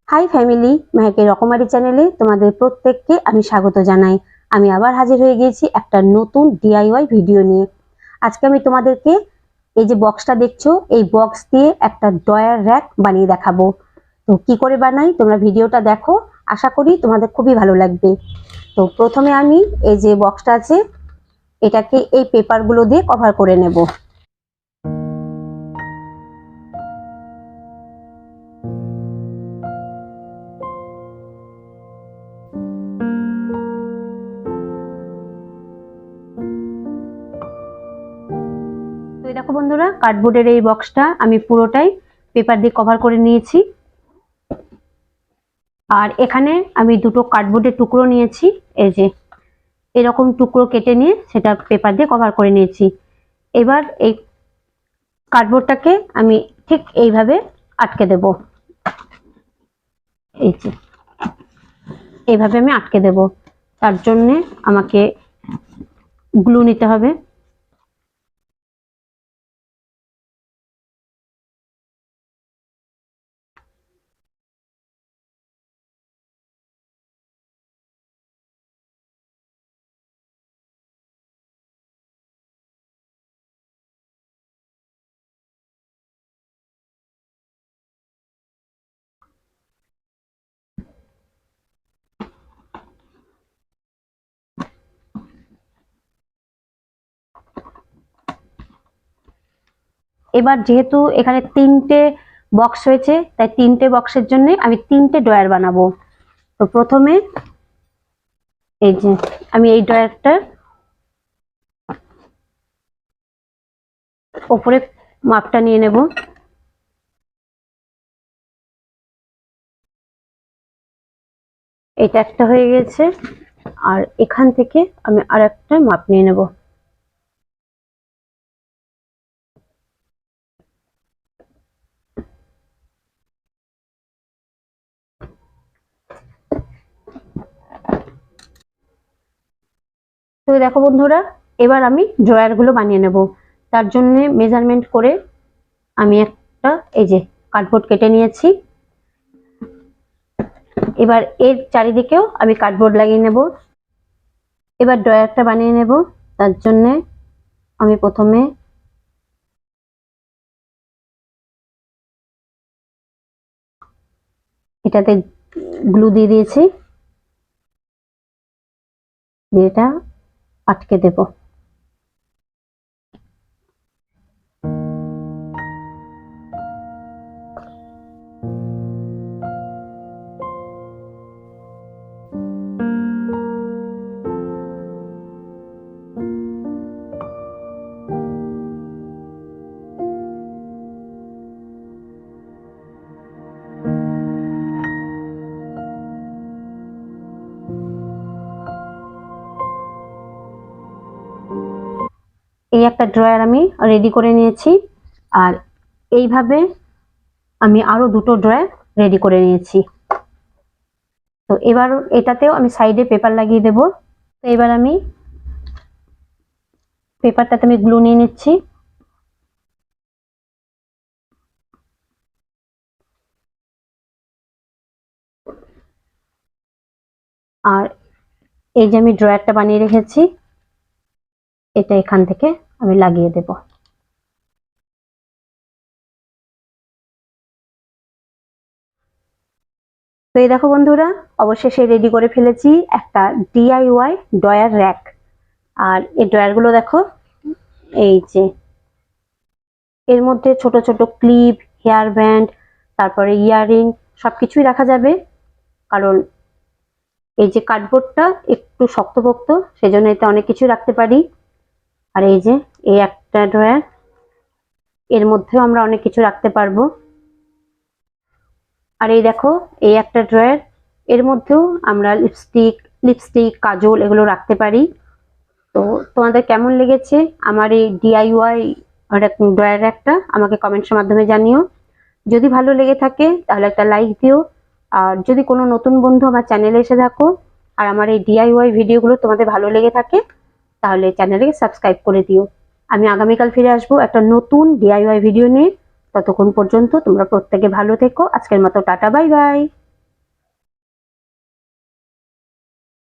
High family, মেহেকের রকমারি চ্যানেলে তোমাদের প্রত্যেককে আমি স্বাগত জানাই। আমি আবার হাজির হয়ে গিয়েছি একটা নতুন ডিআইওয়াই ভিডিও নিয়ে। আজকে আমি তোমাদেরকে এই যে বক্সটা দেখছো, এই বক্স দিয়ে একটা ড্রয়ার র্যাক বানিয়ে দেখাবো। তো কি করে বানাই তোমরা ভিডিওটা দেখো, আশা করি তোমাদের খুবই ভালো লাগবে। তো প্রথমে আমি এই যে বক্সটা আছে এটাকে এই পেপারগুলো দিয়ে কভার করে নেব। তো দেখো বন্ধুরা, কার্ডবোর্ডের এই বক্সটা আমি পুরোটাই পেপার দিয়ে কভার করে নিয়েছি। আর এখানে আমি দুটো কার্ডবোর্ডের টুকরো নিয়েছি, এই যে এরকম টুকরো কেটে নিয়ে সেটা পেপার দিয়ে কভার করে নিয়েছি। এবার এই কার্ডবোর্ডটাকে আমি ঠিক এইভাবে আটকে দেব। এই যে এইভাবে আমি আটকে দেব। তার জন্যে আমাকে গ্লু নিতে হবে। এবার যেহেতু এখানে তিনটে বক্স হয়েছে, তাই তিনটে বক্সের জন্য আমি তিনটে ড্রয়ার বানাবো। তো প্রথমে এই যে আমি এই ড্রয়ারটা ওপরে মাপটা নিয়ে নেব। এটা একটা হয়ে গেছে, আর এখান থেকে আমি আর একটা মাপ নিয়ে নেব। তো দেখো বন্ধুরা, এবার আমি ড্রয়ার গুলো বানিয়ে নেব। তার জন্য মেজারমেন্ট করে আমি একটা এই যে কার্ডবোর্ড কেটে নিয়েছি। এবার এর চারিদিকেও আমি কার্ডবোর্ড লাগিয়ে নেব। এবার ড্রয়ারটা বানিয়ে নেব। তার জন্য আমি প্রথমে এটাতে গ্লু দিয়ে দিয়েছি, দিয়ে এটা আটকে দেব। এই একটা ড্রয়ার আমি রেডি করে নিয়েছি, আর এইভাবে আমি আরো দুটো ড্রয়ার রেডি করে নিয়েছি। তো এবার এটাতেও আমি সাইডে পেপার লাগিয়ে দেব। তো এবার আমি পেপারটাতে আমি গ্লু নিয়ে নিচ্ছি। আর এই যে আমি ড্রয়ারটা বানিয়ে রেখেছি, এটা এখান থেকে আমি লাগিয়ে দেব। তো এই দেখো বন্ধুরা, অবশেষে রেডি করে ফেলেছি একটা ডিআইওয়াই ড্রয়ার র্যাক। আর এই ড্রয়ার গুলো দেখো, এই যে এর মধ্যে ছোট ছোট ক্লিপ, হেয়ার ব্যান্ড, তারপরে ইয়াররিং সবকিছুই রাখা যাবে। কারণ এই যে কার্ডবোর্ডটা একটু শক্তপোক্ত, সেজন্য এতে অনেক কিছু রাখতে পারি। আর এই যে এই একটা ড্রয়ার, এর মধ্যেও আমরা অনেক কিছু রাখতে পারবো। আর এই দেখো এই একটা ড্রয়ার, এর মধ্যেও আমরা লিপস্টিক কাজল এগুলো রাখতে পারি। তো তোমাদের কেমন লেগেছে আমার এই ডিআইওয়াই ড্রয়ার একটা, আমাকে কমেন্টসের মাধ্যমে জানিও। যদি ভালো লেগে থাকে তাহলে একটা লাইক দিও। আর যদি কোনো নতুন বন্ধু আমার চ্যানেলে এসে থাকো আর আমার এই ডিআইওয়াই ভিডিওগুলো তোমাদের ভালো লেগে থাকে, তাহলে চ্যানেলকে সাবস্ক্রাইব করে দিও। আমি আগামীকাল ফিরে আসবো একটা নতুন ডিআইওয়াই ভিডিও নিয়ে। ততক্ষণ পর্যন্ত তোমরা প্রত্যেকে ভালো থেকো। আজকের মতো টাটা, বাই বাই।